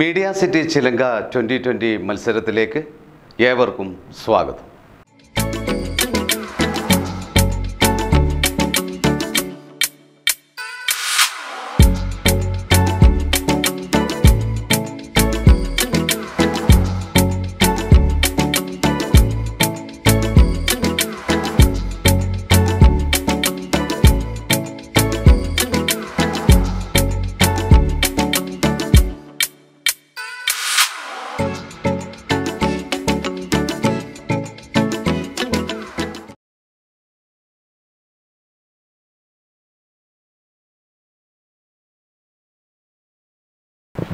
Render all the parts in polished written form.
Media city ചിലങ്ക 2020 മത്സരത്തിലേക്ക് ഏവർക്കും സ്വാഗതം.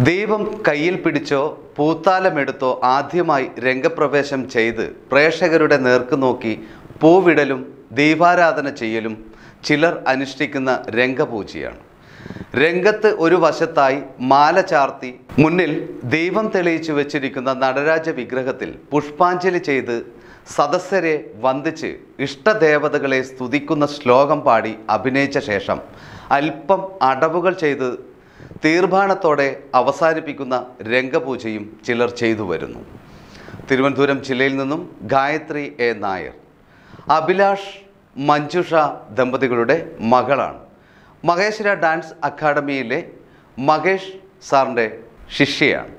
ദൈവം കയ്യിൽ പിടിച്ചോ പൂത്താലമെടുത്തോ ആദ്യമായി രംഗപ്രവേശം ചെയ്ത് പ്രേക്ഷകരുടെ നേർക്ക് നോക്കി പൂവിടലും ദൈവാരാധന ചെയ്യലും ചിലർ അനുഷ്ഠിക്കുന്ന രംഗപൂജയാണ്. രംഗത്ത് ഒരു വശത്തായി മാല ചാർത്തി മുന്നിൽ ദൈവം തെളിയിച്ചു വെച്ചിരിക്കുന്ന നടരാജ വിഗ്രഹത്തിൽ പുഷ്പാഞ്ജലി ചെയ്ത് സദസ്യരെ വന്ദിച്ച് ഇഷ്ടദേവതകളെ സ്തുതിക്കുന്ന ശ്ലോകം പാടി അഭിനയിച്ച ശേഷം അല്പം അടവുകൾ ചെയ്ത് തീർഥാടനത്തോടെ അവസാനിപ്പിക്കുന്ന രംഗപൂജയും ചിലർ ചെയ്തു വരുന്നു. തിരുവനന്തപുരം ജില്ലയിൽ നിന്നും ഗായത്രി എ നായർ അഭിലാഷ് മഞ്ജുഷ ദമ്പതികളുടെ മകളാണ്. മഹേശ്വര ഡാൻസ് അക്കാഡമിയിലെ മഹേഷ് സാറിൻ്റെ ശിഷ്യയാണ്.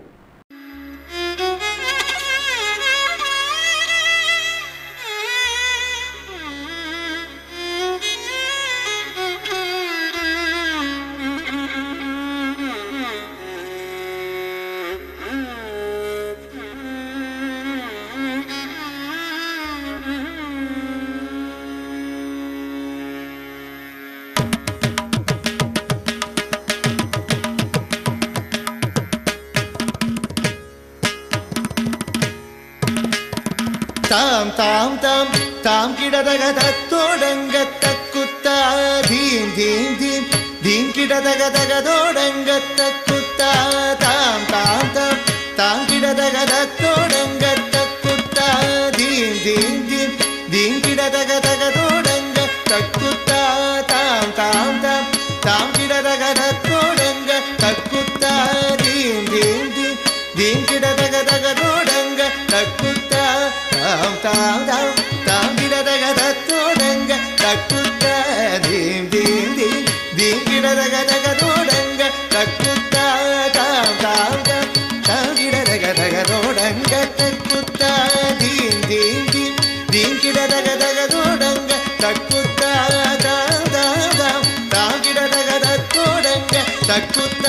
താം താം താം താം കിടതകതത്തോടങ്കത്തക്കുത്ത ധീം ധീം ധീം ധീം കിടതകതകതോടങ്കത്തക്കുത്ത താം താം താം താം കിടതകതത്തോടങ്കത്തക്കുത്ത ധീം ധീം ധീം ധീം കിടതകതകതോടങ്കത്തക്കുത്ത താം താം താം താം കിടതകതത്തോടങ്കത്തക്കുത്ത ധീം ധീം ധീം ധീം കിടതകതകതോടങ്കത്തക്കുത്ത താം താം താം താം കിടതകതത്തോടങ്ക തക്കുത്ത ധീം ധീം ധീം ധീം കിടതകതകതോടങ്ക തക്കുത്ത താം താം താം താം കിടതകതകതോടങ്ക തക്കുത്ത ധീം ധീം ധീം ധീം കിടതകതകതോടങ്ക തക്കുത്ത താം താം താം താം കിടതകതത്തോടങ്ക തക്കുത്ത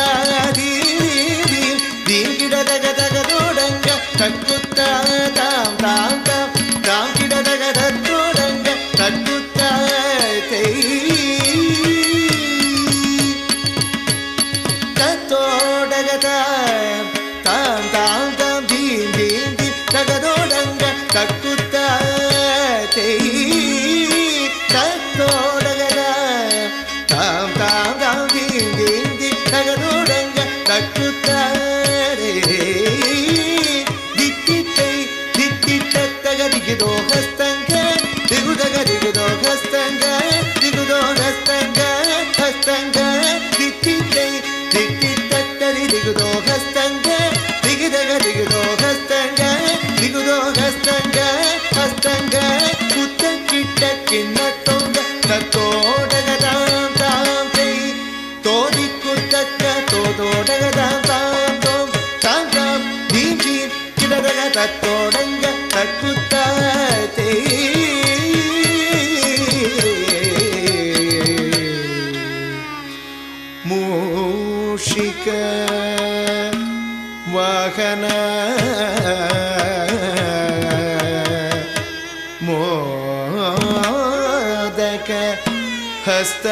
ധീം ധീം ധീം കിടതകതകതോടങ്ക തക്കുത്ത താം താം താം താം കിടതകതത്തോടങ്ക തക്കുത്ത തത്തോടകത താം താം താം ധീം ധീം ധീം തകതോടങ്ക തക്കുത്ത തത്തോടകത താം താം താം ധീം ധീം ധീം തകതോടങ്ക തക്കുത്ത ഹസ്തങ്ക ദിഗുദഗ ദിഗുദോ ഹസ്തങ്ക ദിഗുദോ ഹസ്തങ്ക ഹസ്തങ്ക ദിത്തിത്തൈ ദിത്തിത്തത്തരി ദിഗുദോ ഹസ്തങ്ക ദിഗുദഗ ദിഗുദോ ഹസ്തങ്ക ദിഗുദോ ഹസ്തങ്ക ഹസ്തങ്ക കുത്തക്കിട്ട കിണ്ണത്തൊങ്ക തത്തോടകതാം താം തൈ തോദിക്കുത്തക്ക തോതോടകതാം താം തോം താം താം ധീം ധീം കിടതക തത്തോടങ്ക തക്കുത്ത മൂഷിക വാഹന മോദക ഹസ്ത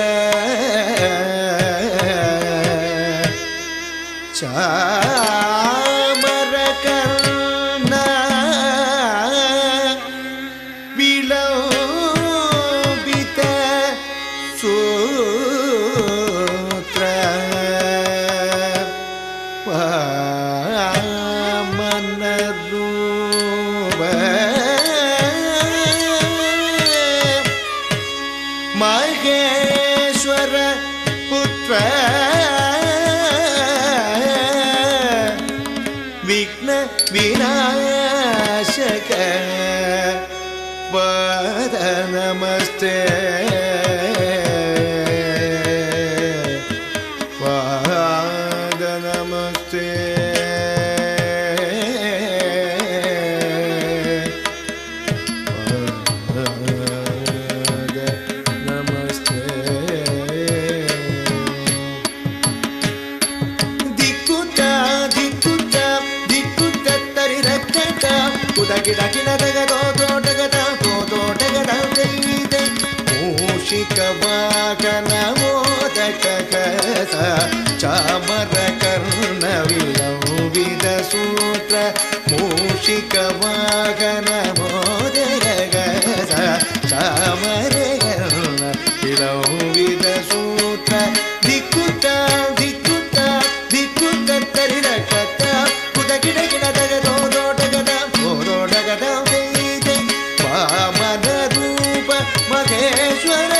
ಪಾದ ನಮಸ್ತೆ ಪಾದ ನಮಸ್ತೆ ಮೂಷಿಕವಾಗನ ಮೋದಕ ಕಸ ಚಾಮರ ಕರ್ಣ ವಿಲಂಬಿದ ಸೂತ್ರ ಮೂಷಿಕವಾಗನ ಮೋದಕ ಕಸ ಚಾಮರ ಕರ್ಣ ವಿಲಂಬಿದ ಸೂತ್ರ ದಿಕ್ಕುತ್ತ ದಿಕ್ಕುತ್ತ ದಿಕ್ಕುತ್ತ ತರಿರಕತ್ತ ಕುದ ಗಿಡ ಗಿಡ ತಗದೋ ದೋಟಗದ ಹೋದೋಟಗದ ವಾಮನ ರೂಪ ಮಹೇಶ್ವರ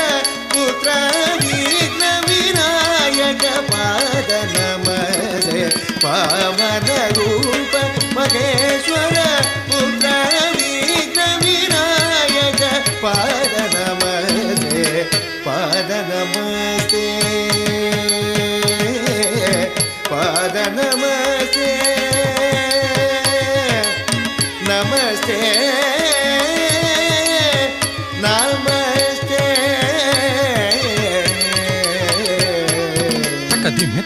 ಪುತ್ರ ವಿಘ್ನ ವಿನಾಯಕ ಪಾದ ನಮಸ್ತೆ ವಾಮನ ರೂಪ ಮಹೇಶ್ವರ ಪುತ್ರ ವಿಘ್ನ ವಿನಾಯಕ ಪಾದ ನಮಸ್ತೆ ಪಾದ ನಮಸ್ತೆ ಪಾದ ನಮಸ್ತೆ ನಮಸ್ತೆ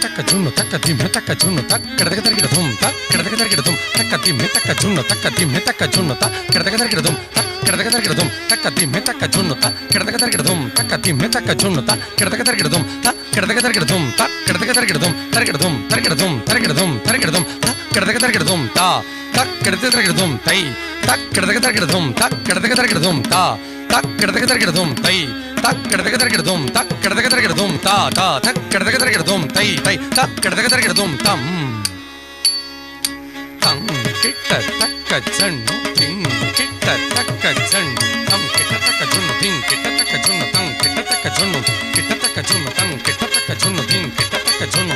taka junno taka dimme taka junno tak kadaka targida dum tak kadaka targida dum taka dimme taka junno taka dimme taka junno tak kadaka targida dum tak kadaka targida dum taka dimme taka junno tak kadaka targida dum taka dimme taka junno tak kadaka targida dum tak kadaka targida dum tak kadaka targida dum targida dum targida dum targida dum targida dum tak kadaka targida dum ta tak kadaka targida dum tai tak kadaka targida dum tak kadaka targida dum ta tak kadaka targida dum tai tak kadaka targida dum tak kadaka targida dum ta ta tak kadaka targida dum tai tai tak kadaka targida dum tam tam kitta takka jannu ting kitta takka jannu tam kitta takka jannu ting kitta takka jannu tam kitta takka jannu tam kitta takka jannu ting kitta takka jannu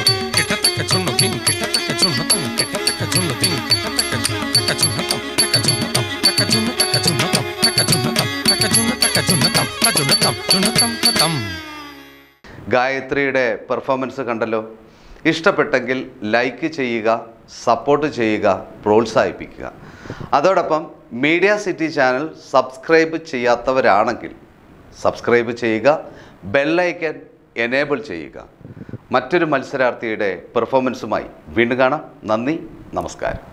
ting kitta takka jannu tam kitta takka jannu ting kitta takka jannu tam takka jannu tam takka jannu takka jannu tam takka jannu tam takka jannu takka jannu tam takka jannu tam jannu tam tam. ഗായത്രിയുടെ performance കണ്ടല്ലോ. ഇഷ്ടപ്പെട്ടെങ്കിൽ like ചെയ്യുക, support ചെയ്യുക, പ്രോത്സാഹിപ്പിക്കുക. അതോടൊപ്പം media city channel subscribe ചെയ്യാത്തവരാണെങ്കിൽ subscribe ചെയ്യുക, bell icon enable ചെയ്യുക. മറ്റൊരു മത്സരാർത്ഥിയുടെ പെർഫോമൻസുമായി വീണ്ടും കാണാം. നന്ദി, നമസ്കാരം.